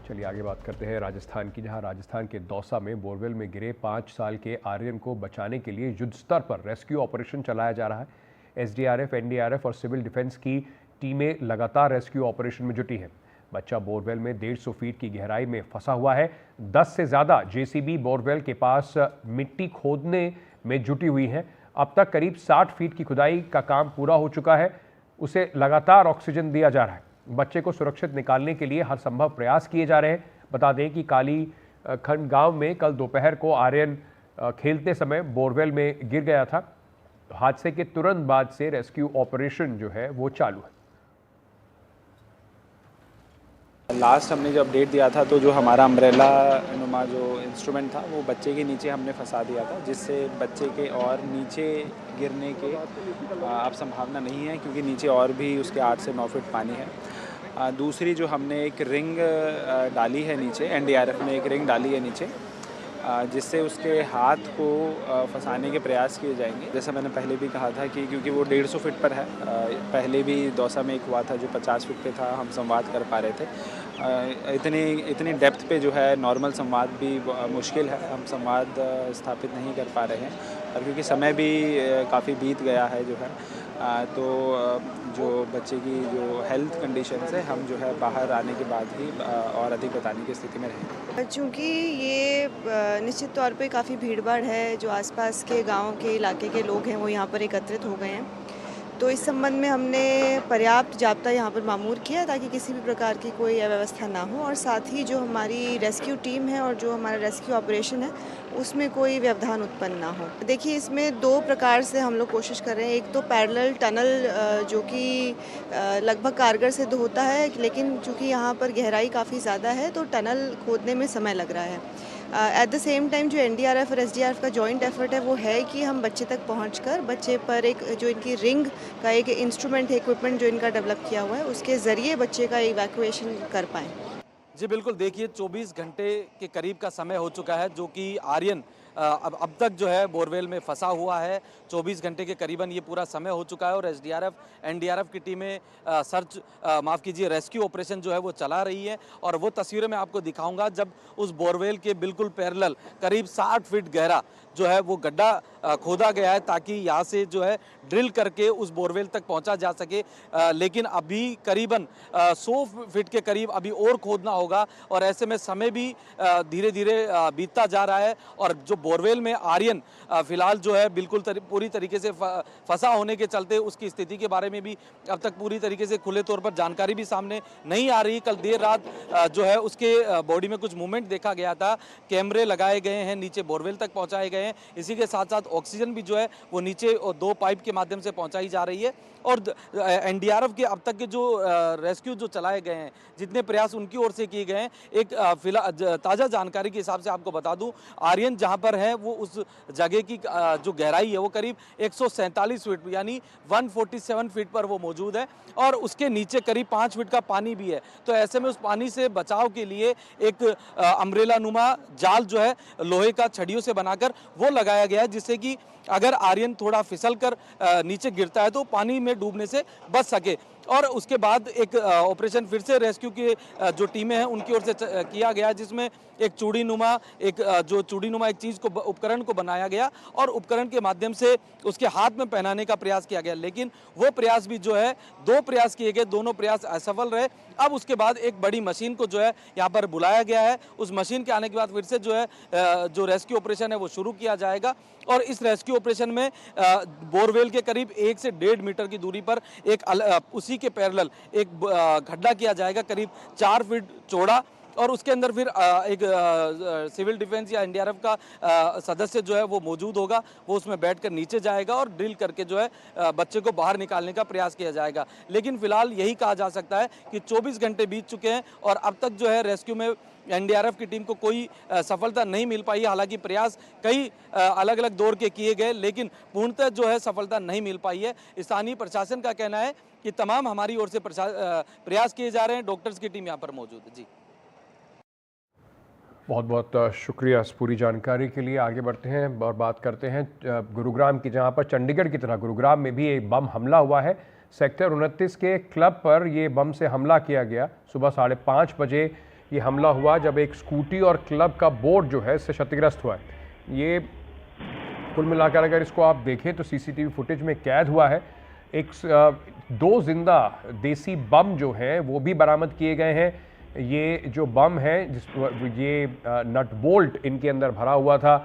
चलिए आगे बात करते हैं राजस्थान की, जहां राजस्थान के दौसा में बोरवेल में गिरे 5 साल के आर्यन को बचाने के लिए युद्ध स्तर पर रेस्क्यू ऑपरेशन चलाया जा रहा है। एसडीआरएफ, एनडीआरएफ और सिविल डिफेंस की टीमें लगातार रेस्क्यू ऑपरेशन में जुटी हैं। बच्चा बोरवेल में 150 फीट की गहराई में फंसा हुआ है। 10 से ज़्यादा जेसीबी बोरवेल के पास मिट्टी खोदने में जुटी हुई है। अब तक करीब 60 फीट की खुदाई का काम पूरा हो चुका है। उसे लगातार ऑक्सीजन दिया जा रहा है। बच्चे को सुरक्षित निकालने के लिए हर संभव प्रयास किए जा रहे हैं। बता दें कि काली खंड गांव में कल दोपहर को आर्यन खेलते समय बोरवेल में गिर गया था। हादसे के तुरंत बाद से रेस्क्यू ऑपरेशन जो है वो चालू है। लास्ट हमने जो अपडेट दिया था तो जो हमारा अम्ब्रेला नुमा जो इंस्ट्रूमेंट था वो बच्चे के नीचे हमने फंसा दिया था, जिससे बच्चे के और नीचे गिरने के अब संभावना नहीं है, क्योंकि नीचे और भी उसके 8 से 9 फीट पानी है। दूसरी जो हमने एक रिंग डाली है नीचे, एनडीआरएफ ने एक रिंग डाली है नीचे, जिससे उसके हाथ को फंसाने के प्रयास किए जाएंगे। जैसा मैंने पहले भी कहा था कि क्योंकि वो 150 फीट पर है, पहले भी दौसा में एक हुआ था जो 50 फीट पे था, हम संवाद कर पा रहे थे। इतनी डेप्थ पे जो है नॉर्मल संवाद भी मुश्किल है, हम संवाद स्थापित नहीं कर पा रहे हैं। और क्योंकि समय भी काफ़ी बीत गया है जो है, तो जो बच्चे की जो हेल्थ कंडीशन है, हम जो है बाहर आने के बाद ही और अधिक बताने की स्थिति में रहेंगे। चूँकि ये निश्चित तौर पे काफ़ी भीड़-भाड़ है, जो आसपास के गाँव के इलाके के लोग हैं वो यहाँ पर एकत्रित हो गए हैं, तो इस संबंध में हमने पर्याप्त जाब्ता यहाँ पर मामूर किया ताकि किसी भी प्रकार की कोई अव्यवस्था ना हो, और साथ ही जो हमारी रेस्क्यू टीम है और जो हमारा रेस्क्यू ऑपरेशन है उसमें कोई व्यवधान उत्पन्न ना हो। देखिए, इसमें 2 प्रकार से हम लोग कोशिश कर रहे हैं। एक तो पैरेलल टनल जो कि लगभग कारगर सिद्ध होता है, लेकिन चूँकि यहाँ पर गहराई काफ़ी ज़्यादा है तो टनल खोदने में समय लग रहा है। एट द सेम टाइम जो एनडीआरएफ और एसडीआरएफ का जॉइंट एफर्ट है वो है कि हम बच्चे तक पहुंचकर बच्चे पर एक जो इनकी रिंग का एक इंस्ट्रूमेंट है, इक्विपमेंट जो इनका डेवलप किया हुआ है, उसके ज़रिए बच्चे का इवैक्यूएशन कर पाएँ। जी बिल्कुल, देखिए 24 घंटे के करीब का समय हो चुका है जो कि आर्यन अब तक जो है बोरवेल में फंसा हुआ है। 24 घंटे के करीबन ये पूरा समय हो चुका है और एसडीआरएफ, एनडीआरएफ की टीमें रेस्क्यू ऑपरेशन जो है वो चला रही है। और वो तस्वीरें मैं आपको दिखाऊंगा जब उस बोरवेल के बिल्कुल पैरेलल करीब 60 फीट गहरा जो है वो गड्ढा खोदा गया है ताकि यहाँ से जो है ड्रिल करके उस बोरवेल तक पहुँचा जा सके। लेकिन अभी करीबन 100 फीट के करीब अभी और खोदना होगा और ऐसे में समय भी धीरे धीरे बीतता जा रहा है। और जो बोरवेल में आर्यन फिलहाल जो है बिल्कुल पूरी तरीके से फंसा होने के चलते उसकी स्थिति के बारे में भी अब तक पूरी तरीके से खुले तौर पर जानकारी भी सामने नहीं आ रही। कल देर रात जो है उसके बॉडी में कुछ मूवमेंट देखा गया था, कैमरे लगाए गए हैं, नीचे बोरवेल तक पहुंचाए गए हैं। इसी के साथ साथ ऑक्सीजन भी जो है वो नीचे 2 पाइप के माध्यम से पहुंचाई जा रही है। और एनडीआरएफ के अब तक के जो रेस्क्यू जो चलाए गए हैं, जितने प्रयास उनकी ओर से किए गए हैं, एक फिलहाल ताज़ा जानकारी के हिसाब से आपको बता दूं, आर्यन जहां पर है वो उस जगह की जो गहराई है वो करीब 147 फीट यानी 147 फीट पर वो मौजूद है और उसके नीचे करीब 5 फीट का पानी भी है। तो ऐसे में उस पानी से बचाव के लिए एक अम्ब्रेला नुमा जाल जो है लोहे का छड़ियों से बनाकर वो लगाया गया है, जिससे कि अगर आर्यन थोड़ा फिसल कर नीचे गिरता है तो पानी में डूबने से बच सके। और उसके बाद एक ऑपरेशन फिर से रेस्क्यू की जो टीमें हैं उनकी ओर से किया गया, जिसमें एक चूड़ीनुमा एक चीज़ को उपकरण को बनाया गया और उपकरण के माध्यम से उसके हाथ में पहनाने का प्रयास किया गया। लेकिन वो प्रयास भी जो है 2 प्रयास किए गए, दोनों प्रयास असफल रहे। अब उसके बाद एक बड़ी मशीन को जो है यहाँ पर बुलाया गया है। उस मशीन के आने के बाद फिर से जो है जो रेस्क्यू ऑपरेशन है वो शुरू किया जाएगा। और इस रेस्क्यू ऑपरेशन में बोरवेल के करीब 1 से 1.5 मीटर की दूरी पर उसी के पैरेलल एक गड्ढा किया जाएगा करीब 4 फीट चौड़ा। और उसके अंदर फिर एक सिविल डिफेंस या एनडीआरएफ का सदस्य जो है वो मौजूद होगा, वो उसमें बैठकर नीचे जाएगा और ड्रिल करके जो है बच्चे को बाहर निकालने का प्रयास किया जाएगा। लेकिन फिलहाल यही कहा जा सकता है कि 24 घंटे बीत चुके हैं और अब तक जो है रेस्क्यू में एनडीआरएफ की टीम को कोई सफलता नहीं मिल पाई है। हालांकि प्रयास कई अलग अलग दौर के किए गए, लेकिन पूर्णतः जो है सफलता नहीं मिल पाई है। स्थानीय प्रशासन का कहना है कि तमाम हमारी ओर से प्रयास किए जा रहे हैं। डॉक्टर्स की टीम यहाँ पर मौजूद है। जी बहुत बहुत शुक्रिया इस पूरी जानकारी के लिए। आगे बढ़ते हैं और बात करते हैं गुरुग्राम की, जहां पर चंडीगढ़ की तरह गुरुग्राम में भी एक बम हमला हुआ है। सेक्टर 29 के क्लब पर ये बम से हमला किया गया। सुबह 5:30 बजे ये हमला हुआ जब एक स्कूटी और क्लब का बोर्ड जो है इससे क्षतिग्रस्त हुआ है। ये कुल मिलाकर अगर इसको आप देखें तो सीसीटीवी फुटेज में कैद हुआ है। एक 2 जिंदा देसी बम जो हैं वो भी बरामद किए गए हैं। ये जो बम है ये नट बोल्ट इनके अंदर भरा हुआ था।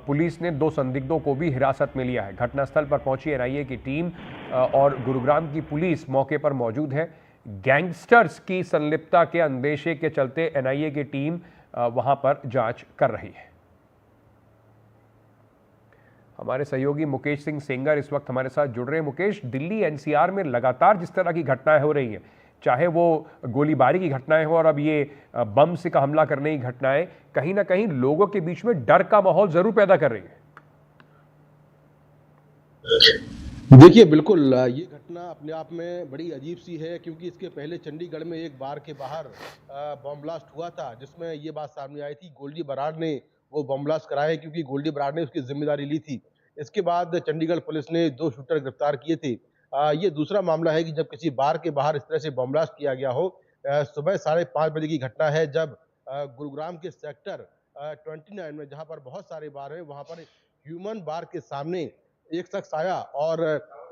पुलिस ने 2 संदिग्धों को भी हिरासत में लिया है। घटनास्थल पर पहुंची एनआईए की टीम और गुरुग्राम की पुलिस मौके पर मौजूद है। गैंगस्टर्स की संलिप्तता के अंदेशे के चलते एनआईए की टीम वहां पर जांच कर रही है। हमारे सहयोगी मुकेश सिंह सेंगर इस वक्त हमारे साथ जुड़ रहे हैं। मुकेश, दिल्ली एनसीआर में लगातार जिस तरह की घटनाएं हो रही हैं, चाहे वो गोलीबारी की घटनाएं हो और अब ये बम से का हमला करने की घटनाएं, कहीं ना कहीं लोगों के बीच में डर का माहौल जरूर पैदा कर रही है। देखिए, बिल्कुल ये घटना अपने आप में बड़ी अजीब सी है, क्योंकि इसके पहले चंडीगढ़ में एक बार के बाहर बम ब्लास्ट हुआ था, जिसमें ये बात सामने आई थी गोल्डी बराड़ ने वो बम ब्लास्ट कराया, क्योंकि गोल्डी बराड़ ने उसकी जिम्मेदारी ली थी। इसके बाद चंडीगढ़ पुलिस ने 2 शूटर गिरफ्तार किए थे। ये दूसरा मामला है कि जब किसी बार के बाहर इस तरह से बम ब्लास्ट किया गया हो। सुबह 5:30 बजे की घटना है, जब गुरुग्राम के सेक्टर 29 में, जहां पर बहुत सारे बार हैं, वहां पर ह्यूमन बार के सामने एक शख्स आया और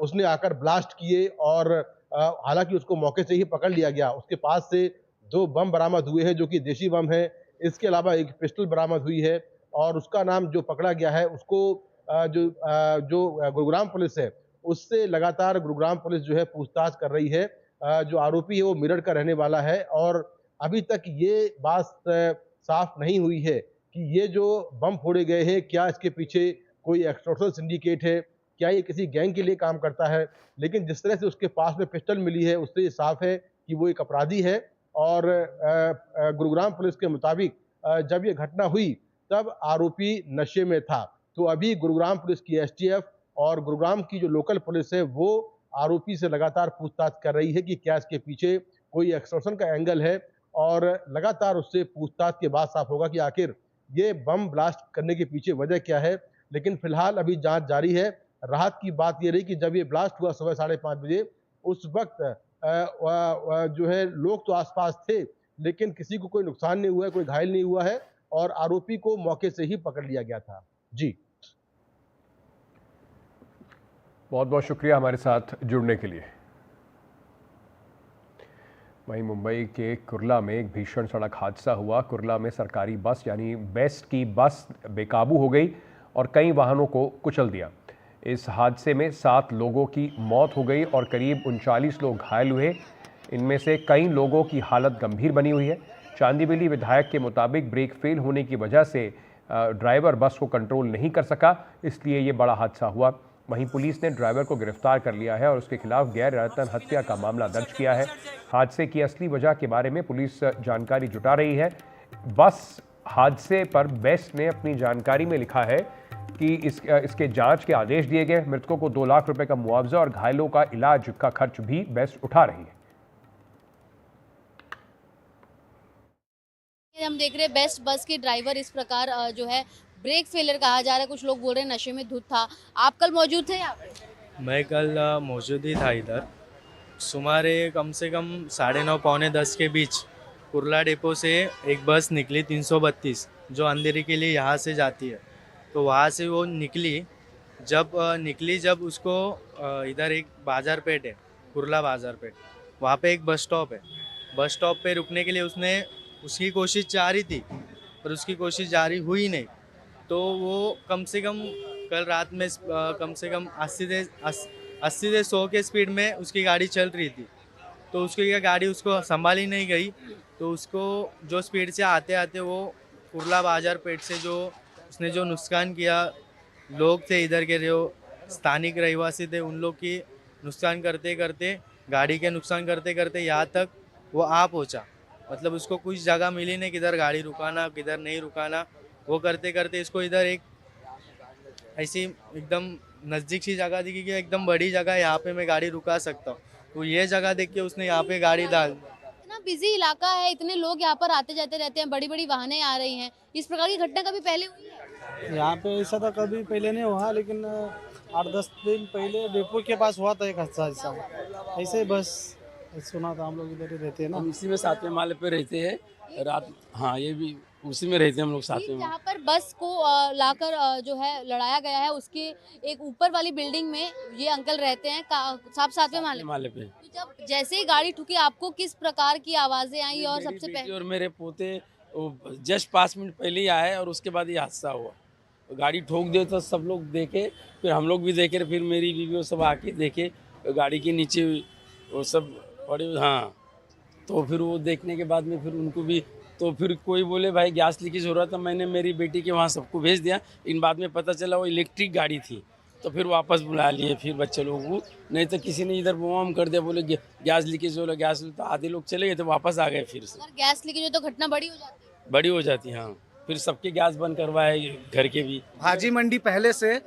उसने आकर ब्लास्ट किए और हालांकि उसको मौके से ही पकड़ लिया गया। उसके पास से 2 बम बरामद हुए हैं जो कि देशी बम है। इसके अलावा एक पिस्टल बरामद हुई है और उसका नाम जो पकड़ा गया है उसको जो गुरुग्राम पुलिस है उससे लगातार गुरुग्राम पुलिस जो है पूछताछ कर रही है। जो आरोपी है वो मेरठ का रहने वाला है और अभी तक ये बात साफ नहीं हुई है कि ये जो बम फोड़े गए हैं, क्या इसके पीछे कोई एक्सटॉर्शन सिंडिकेट है, क्या ये किसी गैंग के लिए काम करता है। लेकिन जिस तरह से उसके पास में पिस्टल मिली है उससे ये साफ है कि वो एक अपराधी है। और गुरुग्राम पुलिस के मुताबिक जब ये घटना हुई तब आरोपी नशे में था। तो अभी गुरुग्राम पुलिस की एसटीएफ और गुरुग्राम की जो लोकल पुलिस है वो आरोपी से लगातार पूछताछ कर रही है कि क्या इसके पीछे कोई एक्सटॉर्शन का एंगल है, और लगातार उससे पूछताछ के बाद साफ होगा कि आखिर ये बम ब्लास्ट करने के पीछे वजह क्या है। लेकिन फिलहाल अभी जांच जारी है। राहत की बात ये रही कि जब ये ब्लास्ट हुआ सुबह 5:30 बजे, उस वक्त जो है लोग तो आसपास थे, लेकिन किसी को कोई नुकसान नहीं हुआ है, कोई घायल नहीं हुआ है और आरोपी को मौके से ही पकड़ लिया गया था। जी, बहुत बहुत शुक्रिया हमारे साथ जुड़ने के लिए। वहीं मुंबई के कुर्ला में एक भीषण सड़क हादसा हुआ। कुर्ला में सरकारी बस यानी बेस्ट की बस बेकाबू हो गई और कई वाहनों को कुचल दिया। इस हादसे में 7 लोगों की मौत हो गई और करीब 39 लोग घायल हुए। इनमें से कई लोगों की हालत गंभीर बनी हुई है। चांदीबेली विधायक के मुताबिक ब्रेक फेल होने की वजह से ड्राइवर बस को कंट्रोल नहीं कर सका, इसलिए ये बड़ा हादसा हुआ। वहीं पुलिस ने ड्राइवर को गिरफ्तार कर लिया है और उसके खिलाफ गैर इरादतन हत्या का मामला दर्ज किया है। हादसे की असली वजह के बारे में पुलिस जानकारी जुटा रही है। बस हादसे पर बेस्ट ने अपनी जानकारी में लिखा है कि इसके जांच के आदेश दिए गए। मृतकों को 2 लाख रुपए का मुआवजा और घायलों का इलाज का खर्च भी बेस्ट उठा रही है। हम देख रहे हैं बेस्ट बस के ड्राइवर इस प्रकार जो है ब्रेक फेलियर कहा जा रहा है। कुछ लोग बोल रहे हैं नशे में धुत था। आप कल मौजूद थे यहाँ पे? मैं कल मौजूद ही था इधर। सुमारे कम से कम 9:30 पौने 10 के बीच कुर्ला डिपो से एक बस निकली 332 जो अंधेरी के लिए यहाँ से जाती है। तो वहाँ से वो निकली। जब उसको इधर एक बाजार पेट है, कुर्ला बाजार पेट, वहाँ पे एक बस स्टॉप है। बस स्टॉप पे रुकने के लिए उसकी कोशिश जारी थी, पर उसकी कोशिश जारी हुई नहीं। तो वो कम से कम कल रात में कम से कम 80 से 100 के स्पीड में उसकी गाड़ी चल रही थी। तो उसकी गाड़ी उसको संभाली नहीं गई। तो उसको जो स्पीड से आते आते वो कुर्ला बाजार पेट से उसने जो नुकसान किया, लोग थे इधर के जो स्थानिक रहवासी थे, उन लोग की नुकसान करते करते, गाड़ी के नुकसान करते करते यहाँ तक वो आ पहुँचा। मतलब उसको कुछ जगह मिली नहीं, किधर गाड़ी रुकाना किधर नहीं रुकाना। वो करते करते इसको इधर एक ऐसी एकदम नज़दीक सी जगह दिखी कि एकदम बड़ी जगह, यहाँ पे मैं गाड़ी रुका सकता हूँ। तो ये जगह देख के उसने यहाँ पे गाड़ी डाल। इतना बिजी इलाका है, इतने लोग यहाँ पर आते जाते रहते हैं, बड़ी बड़ी वाहनें आ रही हैं। इस प्रकार की घटना कभी पहले हुई है? यहाँ पे ऐसा तो कभी पहले नहीं हुआ, लेकिन 8-10 दिन पहले डिपो के पास हुआ था एक हादसा ऐसा। ऐसे बस सुना था हम लोग इधर ही रहते हैं ना। हम इसी में 7वें माले पे रहते हैं रात। हाँ, ये भी उसी में रहते हैं हम लोग 7वें माले। जहाँ पर बस को लाकर जो है लड़ाया गया है, उसके एक ऊपर वाली बिल्डिंग में ये अंकल रहते हैं, साहब 7वें माले पे। तो जब जैसे ही गाड़ी ठुकी, आपको किस प्रकार की आवाजें आई? और सबसे पहले और मेरे पोते जस्ट 5 मिनट पहले ही आए और उसके बाद ये हादसा हुआ। गाड़ी ठोक दे तो सब लोग देखे, फिर हम लोग भी देखे, फिर मेरी बीवी वो सब आके देखे गाड़ी के नीचे वो सब पड़े। हाँ, तो फिर वो देखने के बाद में फिर उनको भी, तो फिर कोई बोले भाई गैस लीकेज हो रहा था, मैंने मेरी बेटी के वहाँ सबको भेज दिया। इन बाद में पता चला वो इलेक्ट्रिक गाड़ी थी, तो फिर वापस बुला लिए फिर बच्चे लोगों को। नहीं तो किसी ने इधर बम कर दिया, बोले गैस लीकेज हो रहा, गैस, तो आधे लोग चले गए, तो वापस आ गए फिर से। अगर गैस लीकेज हो तो घटना बड़ी हो जाती है। बड़ी हो जाती है, हाँ। फिर सबके गैस बंद करवाए, घर के भी। भाजी मंडी पहले से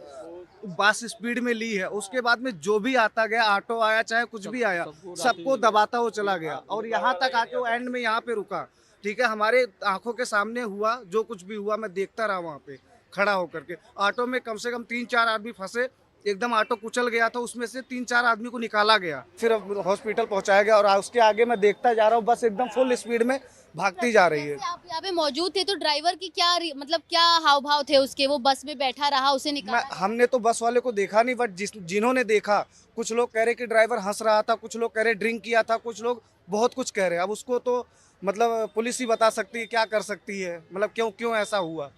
बस स्पीड में ली है, उसके बाद में जो भी आता गया, ऑटो आया चाहे कुछ भी आया, सबको दबाता वो चला गया और यहाँ तक आके वो एंड में यहाँ पे रुका। ठीक है, हमारे आंखों के सामने हुआ, जो कुछ भी हुआ मैं देखता रहा वहाँ पे खड़ा होकर के। ऑटो में कम से कम 3-4 आदमी फंसे, एकदम ऑटो कुचल गया था, उसमें से 3-4 आदमी को निकाला गया, फिर हॉस्पिटल पहुंचाया गया। और उसके आगे मैं देखता जा रहा हूँ, बस एकदम फुल स्पीड में भागती जा रही है। आप यहाँ पे मौजूद थे तो ड्राइवर की क्या मतलब क्या हाव भाव थे उसके? वो बस में बैठा रहा, उसे निकाला? हमने तो बस वाले को देखा नहीं, बट जिन्होंने देखा, कुछ लोग कह रहे कि ड्राइवर हंस रहा था, कुछ लोग कह रहे ड्रिंक किया था, कुछ लोग बहुत कुछ कह रहे हैं। अब उसको तो मतलब पुलिस ही बता सकती है क्या कर सकती है, मतलब क्यों ऐसा हुआ।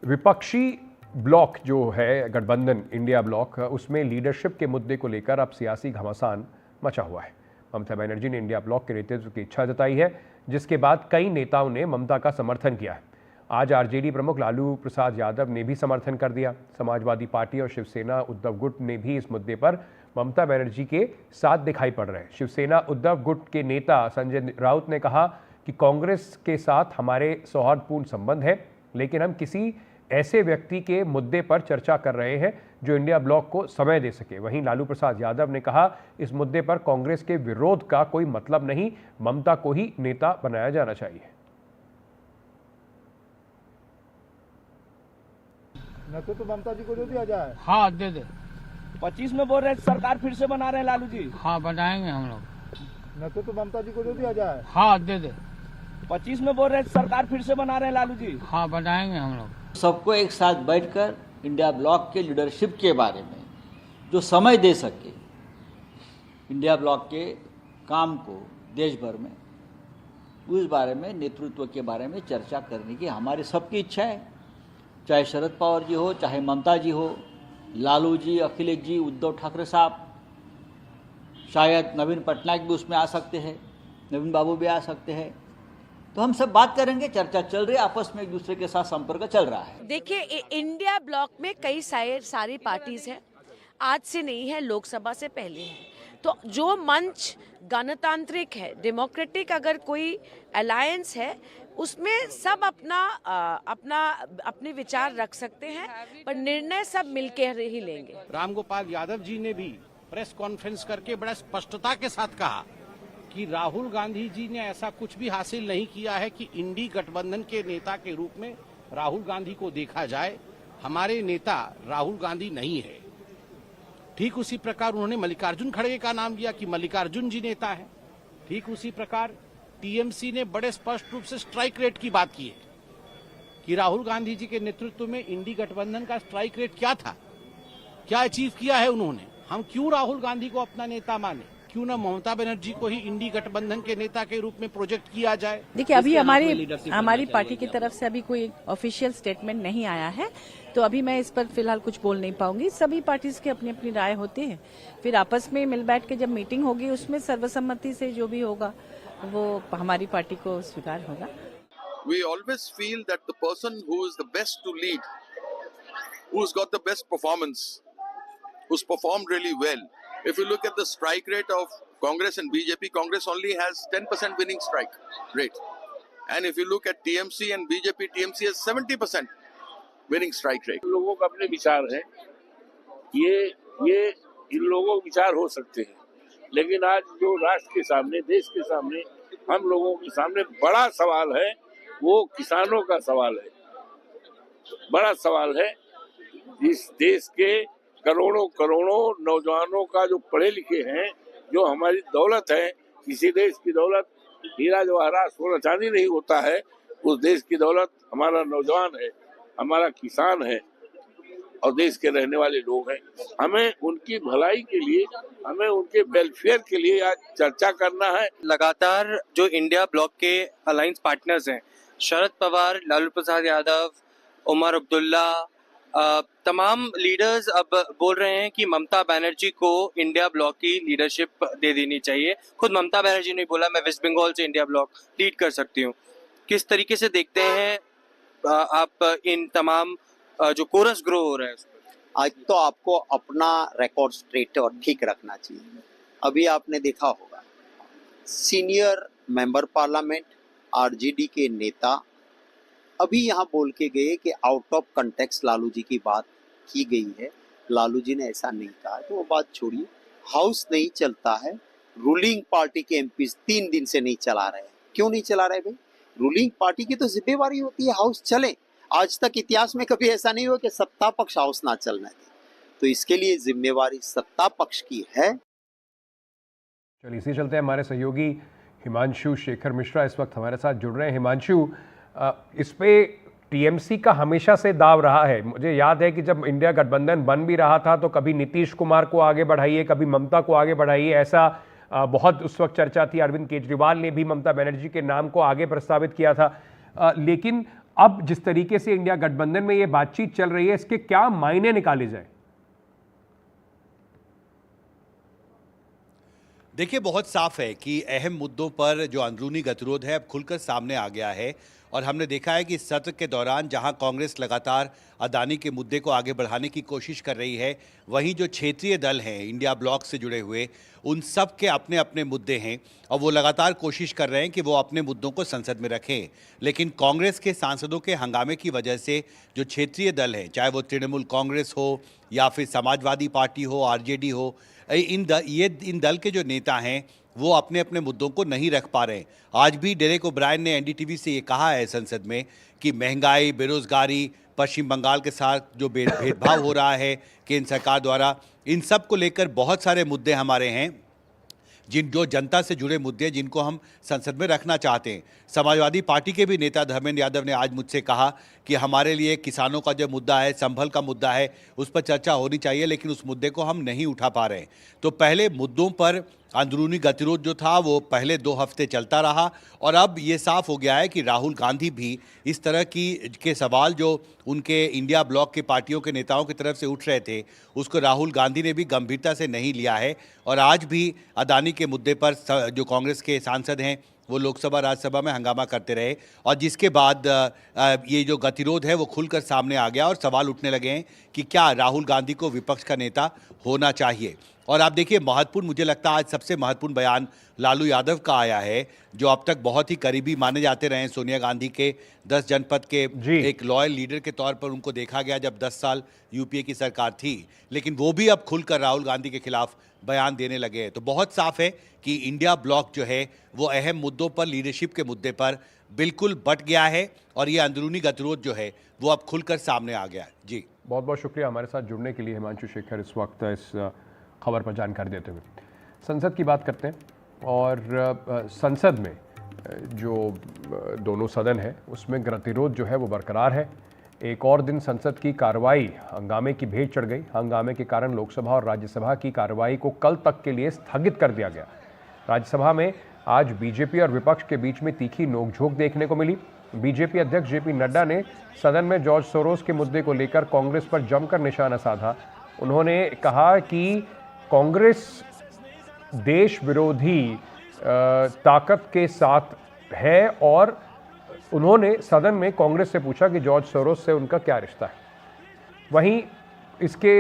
विपक्षी ब्लॉक जो है गठबंधन इंडिया ब्लॉक, उसमें लीडरशिप के मुद्दे को लेकर अब सियासी घमासान मचा हुआ है। ममता बनर्जी ने इंडिया ब्लॉक के नेतृत्व की इच्छा जताई है, जिसके बाद कई नेताओं ने ममता का समर्थन किया है। आज आरजेडी प्रमुख लालू प्रसाद यादव ने भी समर्थन कर दिया। समाजवादी पार्टी और शिवसेना उद्धव गुट ने भी इस मुद्दे पर ममता बनर्जी के साथ दिखाई पड़ रहे हैं। शिवसेना उद्धव गुट के नेता संजय राउत ने कहा कि कांग्रेस के साथ हमारे सौहार्दपूर्ण संबंध है, लेकिन हम किसी ऐसे व्यक्ति के मुद्दे पर चर्चा कर रहे हैं जो इंडिया ब्लॉक को समय दे सके। वहीं लालू प्रसाद यादव ने कहा, इस मुद्दे पर कांग्रेस के विरोध का कोई मतलब नहीं, ममता को ही नेता बनाया जाना चाहिए। तो ममता जी को दे दिया जाए। हाँ, दे दे। 25 में बोल रहे हैं सरकार फिर से बना रहे हैं लालू जी। हाँ, बनाएंगे हम लोग। तो ममता जी को दे दिया जाए। हाँ, दे दे। 25 में बोल रहे हैं सरकार फिर से बना रहे हैं लालू जी। हाँ, बनाएंगे हम लोग। सबको एक साथ बैठकर इंडिया ब्लॉक के लीडरशिप के बारे में जो समय दे सके, इंडिया ब्लॉक के काम को देश भर में, उस बारे में, नेतृत्व के बारे में चर्चा करने की हमारी सबकी इच्छा है। चाहे शरद पवार जी हो, चाहे ममता जी हो, लालू जी, अखिलेश जी, उद्धव ठाकरे साहब, शायद नवीन पटनायक भी उसमें आ सकते हैं, नवीन बाबू भी आ सकते हैं। तो हम सब बात करेंगे, चर्चा चल रही है, आपस में एक दूसरे के साथ संपर्क चल रहा है। देखिए, इंडिया ब्लॉक में कई सारी पार्टीज हैं, आज से नहीं है, लोकसभा से पहले है। तो जो मंच गणतांत्रिक है, डेमोक्रेटिक अगर कोई अलायंस है, उसमें सब अपने विचार रख सकते हैं, पर निर्णय सब मिलकर ही लेंगे। रामगोपाल यादव जी ने भी प्रेस कॉन्फ्रेंस करके बड़ा स्पष्टता के साथ कहा कि राहुल गांधी जी ने ऐसा कुछ भी हासिल नहीं किया है कि इंडी गठबंधन के नेता के रूप में राहुल गांधी को देखा जाए। हमारे नेता राहुल गांधी नहीं है। ठीक उसी प्रकार उन्होंने मल्लिकार्जुन खड़गे का नाम लिया कि मल्लिकार्जुन जी नेता है। ठीक उसी प्रकार टीएमसी ने बड़े स्पष्ट रूप से स्ट्राइक रेट की बात की है कि राहुल गांधी जी के नेतृत्व में इंडी गठबंधन का स्ट्राइक रेट क्या था, क्या अचीव किया है उन्होंने। हम क्यों राहुल गांधी को अपना नेता माने, क्यों ना ममता बनर्जी को ही इंडी गठबंधन के नेता के रूप में प्रोजेक्ट किया जाए। देखिए, अभी हमारी पार्टी की तरफ से अभी कोई ऑफिशियल स्टेटमेंट नहीं आया है, तो अभी मैं इस पर फिलहाल कुछ बोल नहीं पाऊंगी। सभी पार्टीज की अपनी अपनी राय होती है, फिर आपस में मिल बैठ के जब मीटिंग होगी, उसमें सर्वसम्मति से जो भी होगा वो हमारी पार्टी को स्वीकार होगा। We always feel that the person who is the best to lead, who's got the best performance, who's performed really well. If you look at the strike rate of Congress and BJP, Congress only has 10% winning strike rate. And if you look at TMC and BJP, TMC has 70% winning strike rate. लोगों का अपने विचार है, ये इन लोगों के विचार हो सकते हैं, लेकिन आज जो राष्ट्र के सामने, देश के सामने, हम लोगों के सामने बड़ा सवाल है वो किसानों का सवाल है, बड़ा सवाल है। इस देश के करोड़ों करोड़ों नौजवानों का जो पढ़े लिखे हैं, जो हमारी दौलत है, किसी देश की दौलत हीरा जवाहरात सोना चांदी नहीं होता है, उस देश की दौलत हमारा नौजवान है, हमारा किसान है और देश के रहने वाले लोग हैं। हमें उनकी भलाई के लिए, हमें उनके वेलफेयर के लिए आज चर्चा करना है। लगातार जो इंडिया ब्लॉक के अलायंस पार्टनर्स हैं, शरद पवार, लालू प्रसाद यादव, उमर अब्दुल्ला, तमाम लीडर्स अब बोल रहे हैं कि ममता बनर्जी को इंडिया ब्लॉक की लीडरशिप दे देनी चाहिए। खुद ममता बनर्जी ने बोला मैं वेस्ट बंगाल से इंडिया ब्लॉक लीड कर सकती हूँ। किस तरीके से देखते हैं आप इन तमाम जो कोरस ग्रो हो रहा है? आज तो आपको अपना रिकॉर्ड स्ट्रेट और ठीक रखना चाहिए। अभी आपने देखा होगा सीनियर मेंबर पार्लियामेंट आरजेडी के नेता अभी यहाँ बोल के गए कि out of context Lalu ji की बात की गई है। लालू जी ने ऐसा नहीं कहा, तो वो बात छोड़िए। हाउस नहीं चलता है, रूलिंग पार्टी के एमपीज 3 दिन से नहीं चला रहे हैं। क्यों नहीं चला रहे भाई? रूलिंग पार्टी की तो जिम्मेवारी होती है हाउस चले। आज तक इतिहास में कभी ऐसा नहीं हुआ कि सत्ता पक्ष हाउस ना चलने दे, तो इसके लिए जिम्मेवारी सत्ता पक्ष की है। चलिए इसी चलते हमारे सहयोगी हिमांशु शेखर मिश्रा इस वक्त हमारे साथ जुड़ रहे हैं। हिमांशु, इस पे टीएमसी का हमेशा से दाव रहा है। मुझे याद है कि जब इंडिया गठबंधन बन भी रहा था तो कभी नीतीश कुमार को आगे बढ़ाइए, कभी ममता को आगे बढ़ाइए, ऐसा बहुत उस वक्त चर्चा थी। अरविंद केजरीवाल ने भी ममता बनर्जी के नाम को आगे प्रस्तावित किया था। लेकिन अब जिस तरीके से इंडिया गठबंधन में ये बातचीत चल रही है, इसके क्या मायने निकाले जाए? देखिए, बहुत साफ है कि अहम मुद्दों पर जो अंदरूनी गतिरोध है अब खुलकर सामने आ गया है। और हमने देखा है कि सत्र के दौरान जहां कांग्रेस लगातार अदानी के मुद्दे को आगे बढ़ाने की कोशिश कर रही है, वहीं जो क्षेत्रीय दल हैं इंडिया ब्लॉक से जुड़े हुए, उन सब के अपने अपने मुद्दे हैं और वो लगातार कोशिश कर रहे हैं कि वो अपने मुद्दों को संसद में रखें। लेकिन कांग्रेस के सांसदों के हंगामे की वजह से जो क्षेत्रीय दल हैं, चाहे वो तृणमूल कांग्रेस हो या फिर समाजवादी पार्टी हो, आरजेडी हो, इन दल के जो नेता हैं वो अपने अपने मुद्दों को नहीं रख पा रहे। आज भी डेरेक ओब्रायन ने एनडीटीवी से ये कहा है संसद में कि महंगाई, बेरोजगारी, पश्चिम बंगाल के साथ जो भेदभाव हो रहा है केंद्र सरकार द्वारा, इन सब को लेकर बहुत सारे मुद्दे हमारे हैं, जो जनता से जुड़े मुद्दे जिनको हम संसद में रखना चाहते हैं। समाजवादी पार्टी के भी नेता धर्मेंद्र यादव ने आज मुझसे कहा कि हमारे लिए किसानों का जो मुद्दा है, संभल का मुद्दा है, उस पर चर्चा होनी चाहिए, लेकिन उस मुद्दे को हम नहीं उठा पा रहे हैं। तो पहले मुद्दों पर अंदरूनी गतिरोध जो था वो पहले 2 हफ्ते चलता रहा और अब ये साफ हो गया है कि राहुल गांधी भी इस तरह के सवाल जो उनके इंडिया ब्लॉक के पार्टियों के नेताओं की तरफ से उठ रहे थे, उसको राहुल गांधी ने भी गंभीरता से नहीं लिया है। और आज भी अदानी के मुद्दे पर जो कांग्रेस के सांसद हैं वो लोकसभा राज्यसभा में हंगामा करते रहे और जिसके बाद ये जो गतिरोध है वो खुलकर सामने आ गया और सवाल उठने लगे हैं कि क्या राहुल गांधी को विपक्ष का नेता होना चाहिए। और आप देखिए, महत्वपूर्ण, मुझे लगता है आज सबसे महत्वपूर्ण बयान लालू यादव का आया है, जो अब तक बहुत ही करीबी माने जाते रहे हैं सोनिया गांधी के, 10 जनपद के एक लॉयल लीडर के तौर पर उनको देखा गया जब 10 साल यूपीए की सरकार थी, लेकिन वो भी अब खुलकर राहुल गांधी के खिलाफ बयान देने लगे हैं। तो बहुत साफ है कि इंडिया ब्लॉक जो है वो अहम मुद्दों पर, लीडरशिप के मुद्दे पर बिल्कुल बट गया है और ये अंदरूनी गतिरोध जो है वो अब खुलकर सामने आ गया है। जी, बहुत बहुत शुक्रिया हमारे साथ जुड़ने के लिए हिमांशु शेखर, इस वक्त इस खबर पर जानकारी देते हुए। संसद की बात करते हैं और संसद में जो दोनों सदन है उसमें गतिरोध जो है वो बरकरार है। एक और दिन संसद की कार्रवाई हंगामे की भेंट चढ़ गई। हंगामे के कारण लोकसभा और राज्यसभा की कार्रवाई को कल तक के लिए स्थगित कर दिया गया। राज्यसभा में आज बीजेपी और विपक्ष के बीच में तीखी नोकझोंक देखने को मिली। बीजेपी अध्यक्ष जेपी नड्डा ने सदन में जॉर्ज सोरोस के मुद्दे को लेकर कांग्रेस पर जमकर निशाना साधा। उन्होंने कहा कि कांग्रेस देश विरोधी ताकत के साथ है और उन्होंने सदन में कांग्रेस से पूछा कि जॉर्ज सोरोस से उनका क्या रिश्ता है। वहीं इसके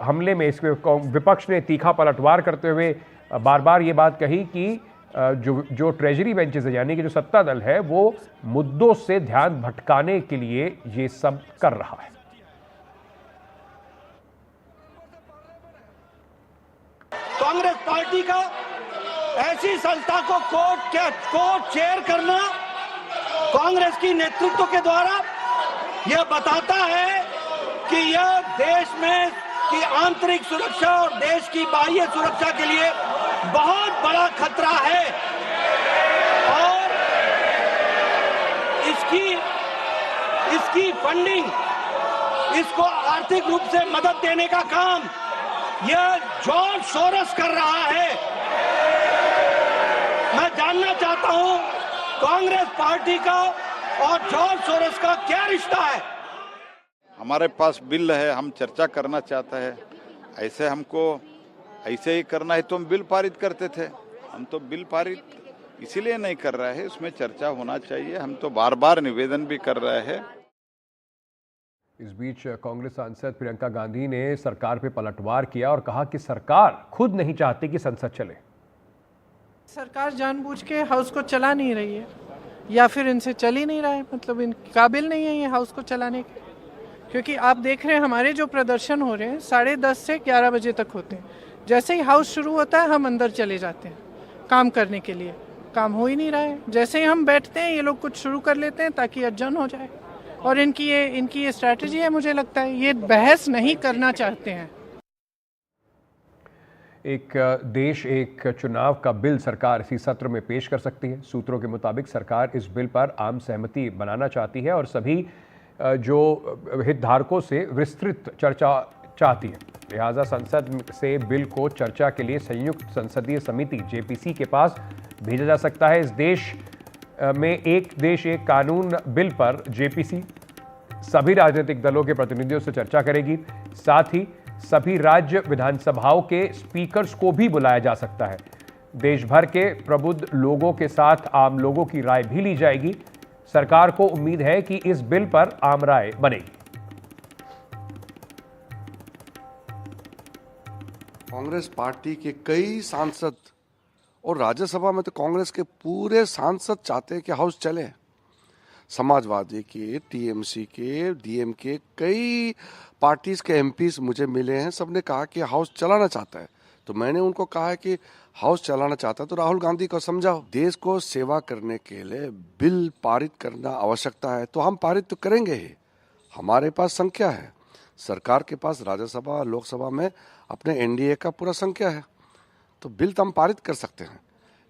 हमले में इसके विपक्ष ने तीखा पलटवार करते हुए बार बार ये बात कही कि जो ट्रेजरी बेंचेस है, यानी कि जो सत्ता दल है, वो मुद्दों से ध्यान भटकाने के लिए ये सब कर रहा है। कांग्रेस पार्टी का ऐसी संस्था को कोर्ट चेयर करना कांग्रेस की नेतृत्व के द्वारा यह बताता है कि यह देश में की आंतरिक सुरक्षा और देश की बाह्य सुरक्षा के लिए बहुत बड़ा खतरा है और इसकी फंडिंग, इसको आर्थिक रूप से मदद देने का काम यह जॉर्ज सोरोस कर रहा है। मैं जानना चाहता हूं कांग्रेस पार्टी का और जॉर्ज सोरोस का क्या रिश्ता है। हमारे पास बिल है, हम चर्चा करना चाहते हैं। ऐसे हमको ऐसे ही करना है तो हम बिल पारित करते थे। हम तो बिल पारित इसीलिए नहीं कर रहे हैं, उसमें चर्चा होना चाहिए। हम तो बार बार निवेदन भी कर रहे हैं। इस बीच कांग्रेस सांसद प्रियंका गांधी ने सरकार पे पलटवार किया और कहा कि सरकार खुद नहीं चाहती कि संसद चले। सरकार जानबूझ के हाउस को चला नहीं रही है या फिर इनसे चल ही नहीं रहा है, मतलब इन काबिल नहीं है ये हाउस को चलाने के। क्योंकि आप देख रहे हैं हमारे जो प्रदर्शन हो रहे हैं 10:30 से 11 बजे तक होते हैं। जैसे ही हाउस शुरू होता है हम अंदर चले जाते हैं काम करने के लिए। काम हो ही नहीं रहा है। जैसे ही हम बैठते हैं ये लोग कुछ शुरू कर लेते हैं ताकि अर्जन हो जाए। और इनकी ये स्ट्रैटेजी है। मुझे लगता है ये बहस नहीं करना चाहते हैं। एक देश एक चुनाव का बिल सरकार इसी सत्र में पेश कर सकती है। सूत्रों के मुताबिक सरकार इस बिल पर आम सहमति बनाना चाहती है और सभी जो हितधारकों से विस्तृत चर्चा चाहती है। लिहाजा संसद से बिल को चर्चा के लिए संयुक्त संसदीय समिति जेपीसी के पास भेजा जा सकता है। इस देश में एक देश एक कानून बिल पर जेपीसी सभी राजनीतिक दलों के प्रतिनिधियों से चर्चा करेगी। साथ ही सभी राज्य विधानसभाओं के स्पीकर्स को भी बुलाया जा सकता है। देश भर के प्रबुद्ध लोगों के साथ आम लोगों की राय भी ली जाएगी। सरकार को उम्मीद है कि इस बिल पर आम राय बनेगी। कांग्रेस पार्टी के कई सांसद और राज्यसभा में तो कांग्रेस के पूरे सांसद चाहते हैं कि हाउस चले। समाजवादी के, टीएमसी के, डीएम के कई पार्टीज के एमपीज मुझे मिले हैं। सबने कहा कि हाउस चलाना चाहता है। तो मैंने उनको कहा है कि हाउस चलाना चाहता है तो राहुल गांधी को समझाओ। देश को सेवा करने के लिए बिल पारित करना आवश्यकता है तो हम पारित तो करेंगे ही। हमारे पास संख्या है, सरकार के पास राज्यसभा लोकसभा में अपने एनडीए का पूरा संख्या है, तो बिल तो हम पारित कर सकते हैं।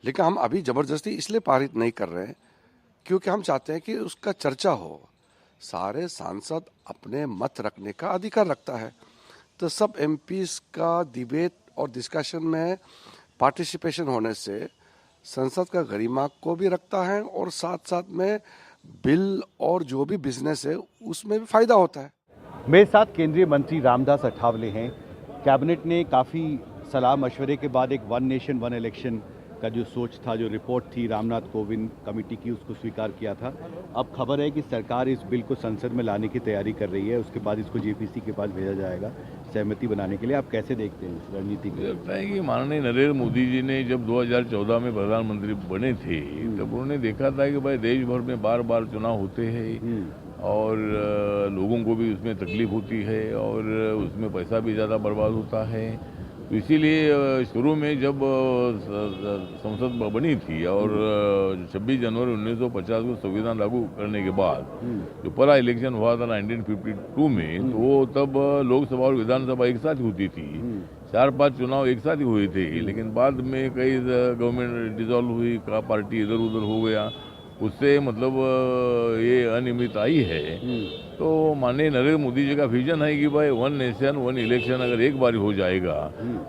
लेकिन हम अभी जबरदस्ती इसलिए पारित नहीं कर रहे हैं क्योंकि हम चाहते हैं कि उसका चर्चा हो। सारे सांसद अपने मत रखने का अधिकार रखता है, तो सब एमपीज का डिबेट और डिस्कशन में पार्टिसिपेशन होने से संसद का गरिमा को भी रखता है और साथ साथ में बिल और जो भी बिजनेस है उसमें भी फायदा होता है। मेरे साथ केंद्रीय मंत्री रामदास अठावले हैं। कैबिनेट ने काफ़ी सलाह मशवरे के बाद एक वन नेशन वन इलेक्शन का जो सोच था, जो रिपोर्ट थी रामनाथ कोविंद कमेटी की, उसको स्वीकार किया था। अब खबर है कि सरकार इस बिल को संसद में लाने की तैयारी कर रही है। उसके बाद इसको जेपीसी के पास भेजा जाएगा सहमति बनाने के लिए। आप कैसे देखते हैं इस रणनीति को? लगता है कि माननीय नरेंद्र मोदी जी ने जब 2014 में प्रधानमंत्री बने थे तब उन्होंने देखा था कि भाई देश भर में बार बार चुनाव होते हैं और लोगों को भी उसमें तकलीफ होती है और उसमें पैसा भी ज़्यादा बर्बाद होता है। तो इसीलिए शुरू में जब संसद बनी थी और 26 जनवरी 1950 को संविधान लागू करने के बाद जो पहला इलेक्शन हुआ था 1952 में, तो वो तब लोकसभा और विधानसभा एक साथ होती थी। 4-5 चुनाव एक साथ ही हुए थे। लेकिन बाद में कई गवर्नमेंट डिसॉल्व हुई, का पार्टी इधर उधर हो गया, उससे मतलब ये अनियमित आई है। तो माननीय नरेंद्र मोदी जी का विजन है कि भाई वन नेशन वन इलेक्शन अगर एक बार हो जाएगा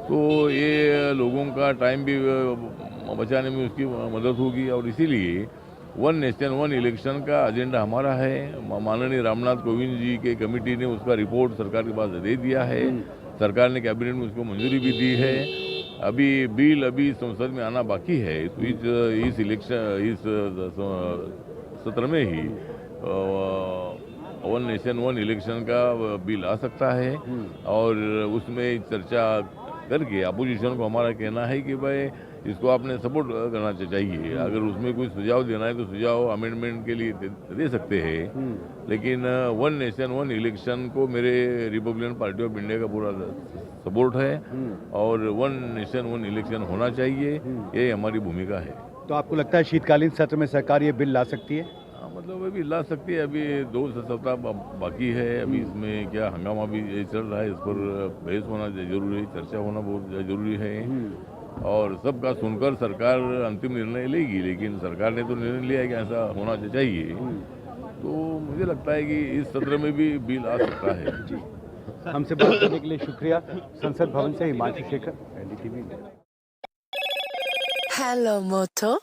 तो ये लोगों का टाइम भी बचाने में उसकी मदद होगी। और इसीलिए वन नेशन वन इलेक्शन का एजेंडा हमारा है। माननीय रामनाथ कोविंद जी के कमेटी ने उसका रिपोर्ट सरकार के पास दे दिया है। सरकार ने कैबिनेट में उसको मंजूरी भी दी है। अभी बिल संसद में आना बाकी है। तो इस सत्र में ही वन नेशन वन इलेक्शन का बिल आ सकता है और उसमें चर्चा करके अपोजिशन को हमारा कहना है कि भाई इसको आपने सपोर्ट करना चाहिए। अगर उसमें कोई सुझाव देना है तो सुझाव अमेंडमेंट के लिए दे सकते हैं। लेकिन वन नेशन वन इलेक्शन को मेरे रिपब्लिकन पार्टी ऑफ इंडिया का पूरा सपोर्ट है और वन नेशन वन इलेक्शन होना चाहिए, ये हमारी भूमिका है। तो आपको लगता है शीतकालीन सत्र में सरकार ये बिल ला सकती है? मतलब अभी ला सकती है, अभी 2 सप्ताह बाकी है। अभी इसमें क्या हंगामा भी चल रहा है, इस पर बहस होना जरूरी है, चर्चा होना बहुत जरूरी है और सबका सुनकर सरकार अंतिम निर्णय लेगी। लेकिन सरकार ने तो निर्णय लिया है कि ऐसा होना चाहिए, तो मुझे लगता है कि इस सत्र में भी बिल आ सकता है। हमसे बात करने के लिए शुक्रिया। संसद भवन से हिमांशु शेखर, एनडीटीवी। हेलो मोटो।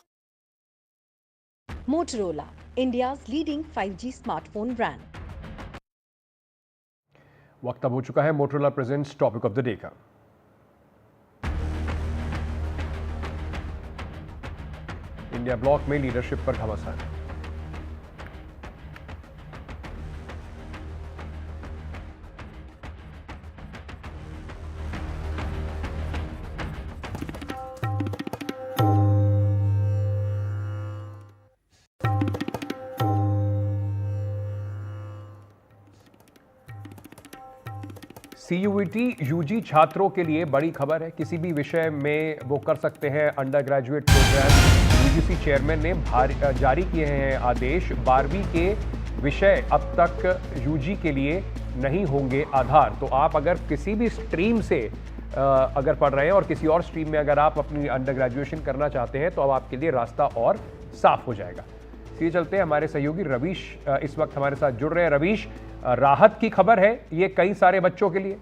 Motorola, India's leading 5G smartphone brand. वक्त अब हो चुका है Motorola presents topic of the day का। इंडिया ब्लॉक में लीडरशिप पर घमासान। CUET यूजी छात्रों के लिए बड़ी खबर है। किसी भी विषय में वो कर सकते हैं undergraduate program. UGC chairman ने जारी किए हैं आदेश। 12वीं के विषय अब तक यूजी के लिए नहीं होंगे आधार। तो आप अगर किसी भी स्ट्रीम से अगर पढ़ रहे हैं और किसी और स्ट्रीम में अगर आप अपनी अंडर ग्रेजुएशन करना चाहते हैं तो अब आपके लिए रास्ता और साफ हो जाएगा। ये चलते हैं, हमारे सहयोगी रवीश इस वक्त हमारे साथ जुड़ रहे हैं। रवीश, राहत की खबर है ये कई सारे बच्चों के लिए।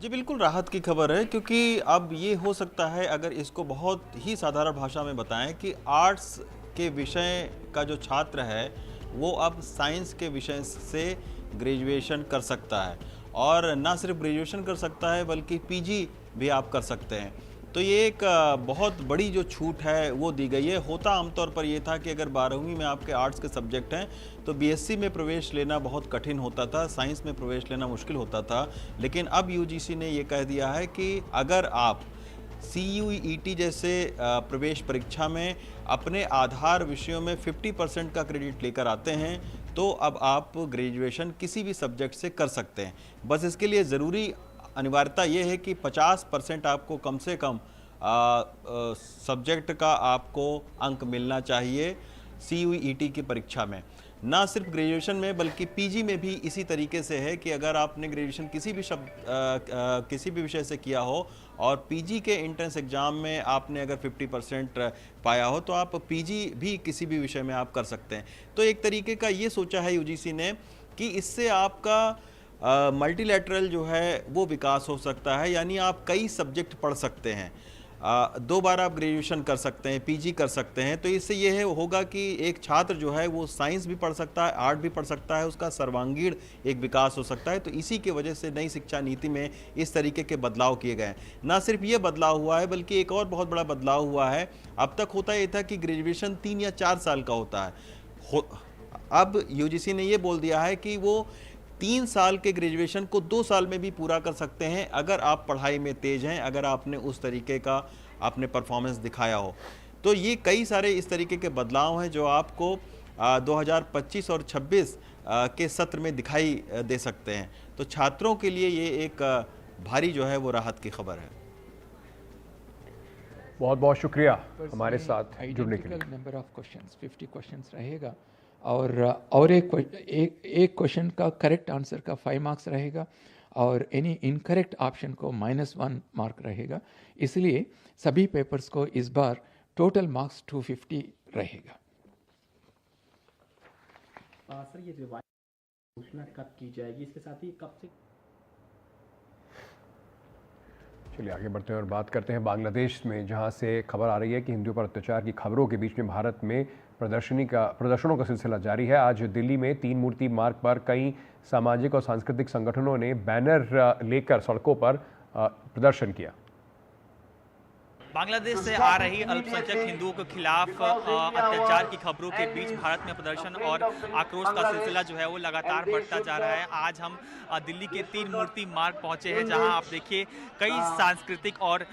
जी बिल्कुल राहत की खबर है, क्योंकि अब ये हो सकता है, अगर इसको बहुत ही साधारण भाषा में बताएं, कि आर्ट्स के विषय का जो छात्र है वो अब साइंस के विषय से ग्रेजुएशन कर सकता है और ना सिर्फ ग्रेजुएशन कर सकता है बल्कि पीजी भी आप कर सकते हैं। तो ये एक बहुत बड़ी जो छूट है वो दी गई है। होता आमतौर पर ये था कि अगर 12वीं में आपके आर्ट्स के सब्जेक्ट हैं तो बीएससी में प्रवेश लेना बहुत कठिन होता था, साइंस में प्रवेश लेना मुश्किल होता था। लेकिन अब यूजीसी ने ये कह दिया है कि अगर आप CUET जैसे प्रवेश परीक्षा में अपने आधार विषयों में 50% का क्रेडिट लेकर आते हैं तो अब आप ग्रेजुएशन किसी भी सब्जेक्ट से कर सकते हैं। बस इसके लिए ज़रूरी अनिवार्यता ये है कि 50% आपको कम से कम सब्जेक्ट का आपको अंक मिलना चाहिए CUET की परीक्षा में। ना सिर्फ ग्रेजुएशन में बल्कि पीजी में भी इसी तरीके से है कि अगर आपने ग्रेजुएशन किसी भी विषय से किया हो और पीजी के एंट्रेंस एग्ज़ाम में आपने अगर 50% पाया हो तो आप पीजी भी किसी भी विषय में आप कर सकते हैं। तो एक तरीके का ये सोचा है यूजीसी ने कि इससे आपका मल्टीलैटरल जो है वो विकास हो सकता है, यानी आप कई सब्जेक्ट पढ़ सकते हैं, 2 बार आप ग्रेजुएशन कर सकते हैं, पीजी कर सकते हैं। तो इससे ये होगा कि एक छात्र जो है वो साइंस भी पढ़ सकता है, आर्ट भी पढ़ सकता है, उसका सर्वांगीण एक विकास हो सकता है। तो इसी की वजह से नई शिक्षा नीति में इस तरीके के बदलाव किए गए हैं। ना सिर्फ ये बदलाव हुआ है बल्कि एक और बहुत बड़ा बदलाव हुआ है। अब तक होता ये था कि ग्रेजुएशन 3 या 4 साल का होता है, अब यूजीसी ने ये बोल दिया है कि वो 3 साल के ग्रेजुएशन को 2 साल में भी पूरा कर सकते हैं अगर आप पढ़ाई में तेज हैं, अगर आपने उस तरीके का आपने परफॉर्मेंस दिखाया हो। तो ये कई सारे इस तरीके के बदलाव हैं जो आपको 2025 और 26 के सत्र में दिखाई दे सकते हैं। तो छात्रों के लिए ये एक भारी जो है वो राहत की खबर है। बहुत बहुत शुक्रिया हमारे साथ जुड़ने के लिए। नंबर ऑफ क्वेश्चंस 50 क्वेश्चंस रहेगा और एक क्वेश्चन का करेक्ट आंसर का 5 मार्क्स रहेगा और एनी इनकरेक्ट ऑप्शन को -1 मार्क रहेगा। इसलिए सभी पेपर्स को इस बार टोटल मार्क्स 250 रहेगा। सर ये घोषणा कब की जाएगी, इसके साथ ही कब से? चलिए आगे बढ़ते हैं और बात करते हैं बांग्लादेश में, जहां से खबर आ रही है कि हिंदुओं पर अत्याचार की खबरों के बीच में भारत में प्रदर्शनों का सिलसिला जारी है। आज दिल्ली में 3 मूर्ति मार्ग पर कई सामाजिक और सांस्कृतिक संगठनों ने बैनर लेकर सड़कों पर प्रदर्शन किया। बांग्लादेश से आ रही अल्पसंख्यक हिंदुओं के खिलाफ अत्याचार की खबरों के बीच भारत में प्रदर्शन और आक्रोश का सिलसिला जो है वो लगातार बढ़ता जा रहा है। आज हम दिल्ली के 3 मूर्ति मार्ग पहुंचे हैं, जहां आप देखिए कई सांस्कृतिक और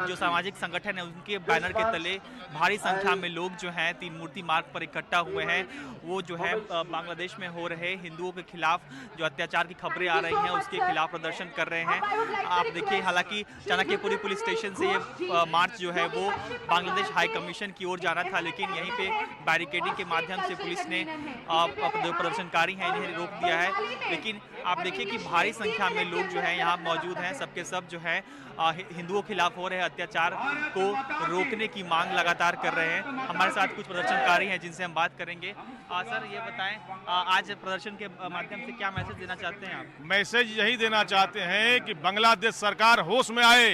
जो सामाजिक संगठन है उनके बैनर के तले भारी संख्या में लोग जो हैं 3 मूर्ति मार्ग पर इकट्ठा हुए हैं। वो जो है बांग्लादेश में हो रहे हिंदुओं के खिलाफ जो अत्याचार की खबरें आ रही हैं उसके खिलाफ प्रदर्शन कर रहे हैं। आप देखिए हालांकि चाणक्यपुरी पुलिस स्टेशन से ये मार्च जो है वो बांग्लादेश हाई कमीशन की ओर जाना था, लेकिन यहीं पे बैरिकेडिंग के माध्यम से पुलिस ने जो प्रदर्शनकारी हैं इन्हें रोक दिया है। लेकिन आप देखिए कि भारी संख्या में लोग जो हैं यहाँ मौजूद हैं, सबके सब जो है हिंदुओं के खिलाफ हो रहे अत्याचार को रोकने की मांग लगातार कर रहे हैं। हमारे साथ कुछ प्रदर्शनकारी हैं जिनसे हम बात करेंगे। सर ये बताएं, आज प्रदर्शन के माध्यम से क्या मैसेज देना चाहते हैं आप? मैसेज यही देना चाहते हैं कि बांग्लादेश सरकार होश में आए।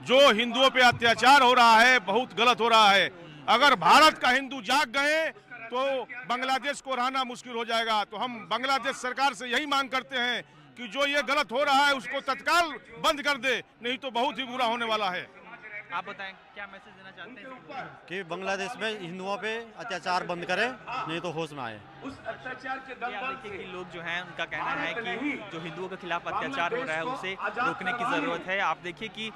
जो हिंदुओं पे अत्याचार हो रहा है बहुत गलत हो रहा है। अगर भारत का हिंदू जाग गए तो बांग्लादेश को रहना मुश्किल हो जाएगा। तो हम बांग्लादेश सरकार से यही मांग करते हैं कि जो ये गलत हो रहा है उसको तत्काल बंद कर दे, नहीं तो बहुत ही बुरा होने वाला है। आप बताएं क्या मैसेज देना चाहते हैं कि बांग्लादेश में हिंदुओं पे अत्याचार बंद करे, नहीं तो होश में आए। उस अत्याचार के देखिए कि लोग जो हैं उनका कहना है कि जो हिंदुओं के खिलाफ अत्याचार हो रहा है उसे रोकने की ज़रूरत है। आप देखिए कि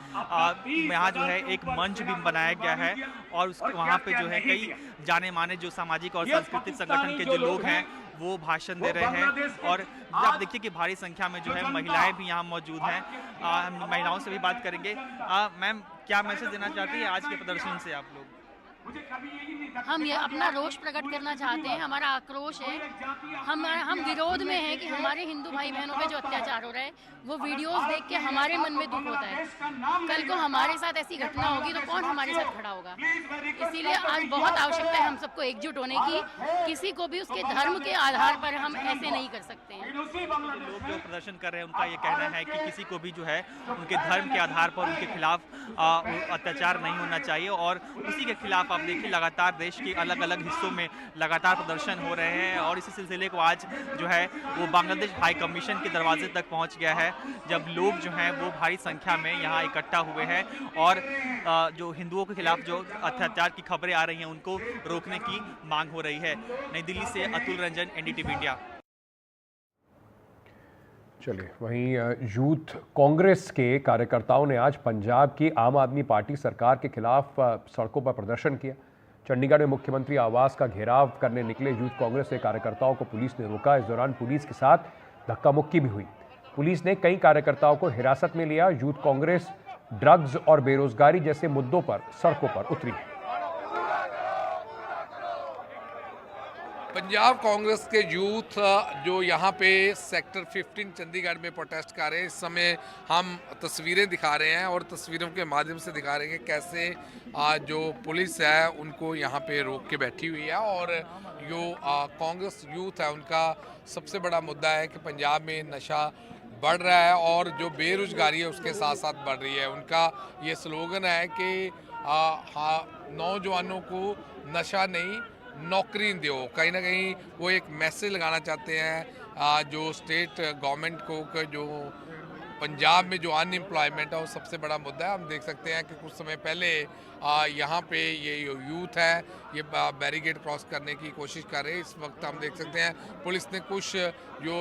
यहाँ जो है एक मंच भी बनाया गया है और वहाँ पे जो है कई जाने माने जो सामाजिक और सांस्कृतिक संगठन के जो लोग हैं वो भाषण दे रहे हैं। और आप देखिए कि भारी संख्या में जो है महिलाएं भी यहाँ मौजूद हैं। हम महिलाओं से भी बात करेंगे। मैम क्या मैसेज देना चाहती है आज के प्रदर्शन से आप लोग? हम ये अपना रोष प्रकट करना चाहते हैं, हमारा आक्रोश है। हम विरोध में हैं कि हमारे हिंदू भाई बहनों पे जो अत्याचार हो रहा है वो वीडियोस देख के हमारे मन में दुख होता है। कल को हमारे साथ ऐसी घटना होगी तो कौन हमारे साथ खड़ा होगा? इसीलिए आज बहुत आवश्यकता है हम सबको एकजुट होने की। किसी को भी उसके धर्म के आधार पर हम ऐसे नहीं कर सकते हैं। लोग जो प्रदर्शन कर रहे हैं उनका ये कहना है कि किसी को भी जो है उनके धर्म के आधार पर उनके खिलाफ अत्याचार नहीं होना चाहिए। और उसी के खिलाफ आप देखिए लगातार देश के अलग अलग हिस्सों में लगातार प्रदर्शन हो रहे हैं। और इसी सिलसिले को आज जो है वो बांग्लादेश हाई कमीशन के दरवाजे तक पहुंच गया है, जब लोग जो हैं वो भारी संख्या में यहाँ इकट्ठा हुए हैं और जो हिंदुओं के खिलाफ जो अत्याचार की खबरें आ रही हैं उनको रोकने की मांग हो रही है। नई दिल्ली से अतुल रंजन, NDTV इंडिया। चलिए, वहीं यूथ कांग्रेस के कार्यकर्ताओं ने आज पंजाब की आम आदमी पार्टी सरकार के खिलाफ सड़कों पर प्रदर्शन किया। चंडीगढ़ में मुख्यमंत्री आवास का घेराव करने निकले यूथ कांग्रेस के कार्यकर्ताओं को पुलिस ने रोका। इस दौरान पुलिस के साथ धक्का मुक्की भी हुई। पुलिस ने कई कार्यकर्ताओं को हिरासत में लिया। यूथ कांग्रेस ड्रग्स और बेरोजगारी जैसे मुद्दों पर सड़कों पर उतरी है। पंजाब कांग्रेस के यूथ जो यहाँ पे सेक्टर 15 चंडीगढ़ में प्रोटेस्ट कर रहे हैं, इस समय हम तस्वीरें दिखा रहे हैं और तस्वीरों के माध्यम से दिखा रहे हैं कि कैसे जो पुलिस है उनको यहाँ पे रोक के बैठी हुई है। और जो कांग्रेस यूथ है उनका सबसे बड़ा मुद्दा है कि पंजाब में नशा बढ़ रहा है और जो बेरोजगारी है उसके साथ साथ बढ़ रही है। उनका ये स्लोगन है कि नौजवानों को नशा नहीं नौकरी दो। कहीं ना कहीं वो एक मैसेज लगाना चाहते हैं जो स्टेट गवर्नमेंट को कि जो पंजाब में जो अनएम्प्लॉयमेंट है वो सबसे बड़ा मुद्दा है। हम देख सकते हैं कि कुछ समय पहले यहाँ पे ये यूथ है ये बैरिकेड क्रॉस करने की कोशिश कर रहे हैं। इस वक्त हम देख सकते हैं पुलिस ने कुछ जो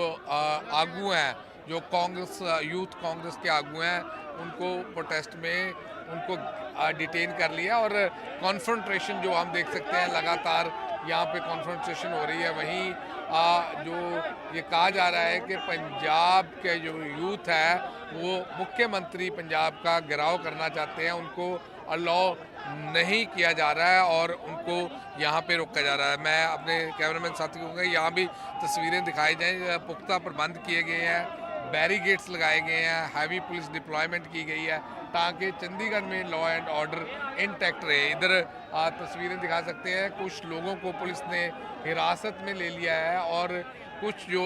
आगू हैं जो कांग्रेस यूथ कांग्रेस के आगू हैं उनको प्रोटेस्ट में उनको डिटेन कर लिया और कॉन्फ्रंट्रेशन जो हम देख सकते हैं लगातार यहाँ पे कॉन्फ्रंट्रेशन हो रही है। वहीं जो ये कहा जा रहा है कि पंजाब के जो यूथ है वो मुख्यमंत्री पंजाब का घेराव करना चाहते हैं, उनको अलाउ नहीं किया जा रहा है और उनको यहाँ पे रोका जा रहा है। मैं अपने कैमरामैन साथी को कहूँगा यहाँ भी तस्वीरें दिखाई जाएँ। पुख्ता प्रबंध किए गए हैं, बैरिकेड्स लगाए गए हैं, हैवी पुलिस डिप्लॉयमेंट की गई है ताकि चंडीगढ़ में लॉ एंड ऑर्डर इंटैक्ट रहे। इधर तस्वीरें दिखा सकते हैं, कुछ लोगों को पुलिस ने हिरासत में ले लिया है और कुछ जो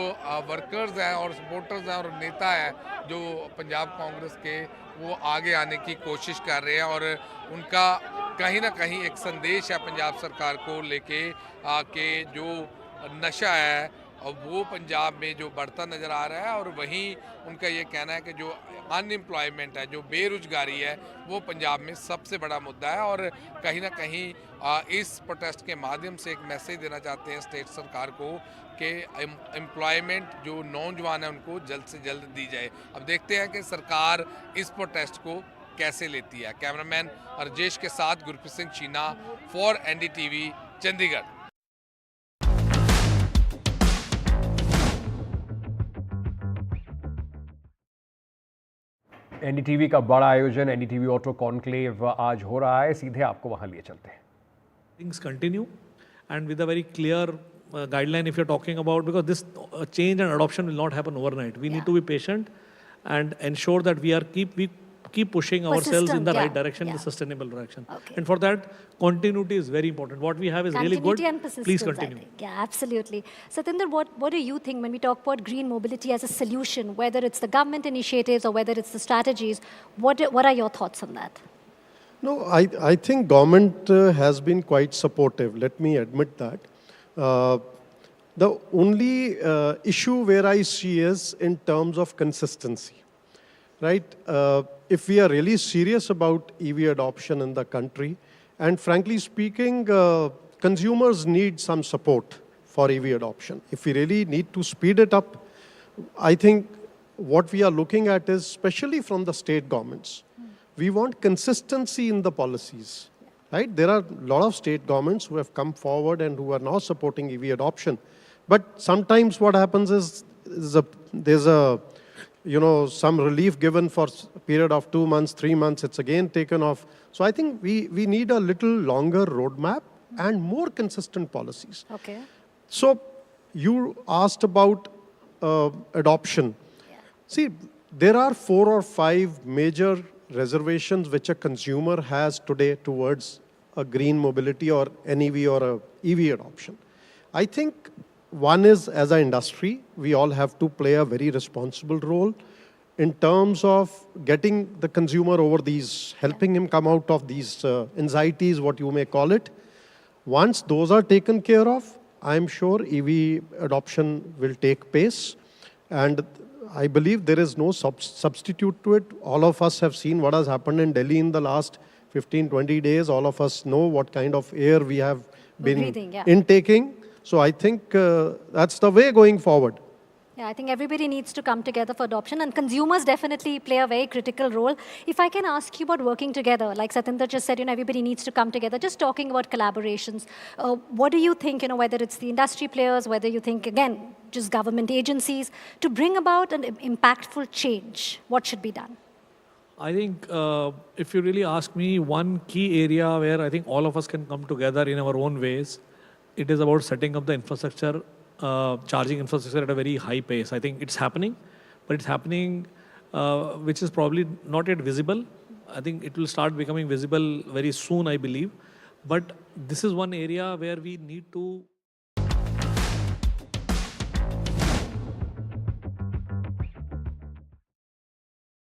वर्कर्स हैं और सपोर्टर्स हैं और नेता हैं जो पंजाब कांग्रेस के वो आगे आने की कोशिश कर रहे हैं और उनका कहीं ना कहीं एक संदेश है पंजाब सरकार को लेके कि जो नशा है और वो पंजाब में जो बढ़ता नज़र आ रहा है और वहीं उनका ये कहना है कि जो अनएम्प्लॉयमेंट है जो बेरोजगारी है वो पंजाब में सबसे बड़ा मुद्दा है और कहीं ना कहीं इस प्रोटेस्ट के माध्यम से एक मैसेज देना चाहते हैं स्टेट सरकार को कि एम्प्लॉयमेंट जो नौजवान है उनको जल्द से जल्द दी जाए। अब देखते हैं कि सरकार इस प्रोटेस्ट को कैसे लेती है। कैमरामैन राजेश के साथ गुरप्रीत सिंह चीना फॉर NDTV चंडीगढ़। एनडीटीवी का बड़ा आयोजन एनडीटीवी ऑटो कॉन्क्लेव आज हो रहा है, सीधे आपको वहां लिए चलते हैं। Things continue and with a very clear guideline if you're talking about, because this change and adoption will not happen overnight. We need to be patient and ensure that we keep pushing ourselves in the right direction, in the sustainable direction. And for that, continuity is very important. What we have is really good. And persistence, please continue. Yeah, absolutely. Satinder, what do you think when we talk about green mobility as a solution, whether it's the government initiatives or whether it's the strategies, what are your thoughts on that? No, I think government has been quite supportive. Let me admit that. The only issue where I see is in terms of consistency, right? If we are really serious about EV adoption in the country, and frankly speaking, consumers need some support for EV adoption. If we really need to speed it up, I think what we are looking at is, especially from the state governments, we want consistency in the policies, right? There are a lot of state governments who have come forward and who are now supporting EV adoption. But sometimes what happens is there's some relief given for a period of 2 months, 3 months, it's again taken off. So I think we need a little longer roadmap and more consistent policies. Okay. So you asked about adoption. Yeah. See, there are 4 or 5 major reservations which a consumer has today towards a green mobility or NEV or a EV adoption. I think one is, as an industry, we all have to play a very responsible role in terms of getting the consumer over these, helping him come out of these anxieties, what you may call it. Once those are taken care of, I'm sure EV adoption will take pace. And I believe there is no substitute to it. All of us have seen what has happened in Delhi in the last 15-20 days. All of us know what kind of air we have been intaking. So I think that's the way going forward. Yeah, I think everybody needs to come together for adoption, and consumers definitely play a very critical role. If I can ask you about working together, like Satinder just said, everybody needs to come together. Just talking about collaborations, what do you think, whether it's the industry players, whether you think, again, just government agencies, to bring about an impactful change, what should be done? I think if you really ask me, one key area where I think all of us can come together in our own ways, it is about setting up the infrastructure, charging infrastructure at a very high pace. I think it's happening, but it's happening which is probably not yet visible. I think it will start becoming visible very soon, I believe. But this is one area where we need to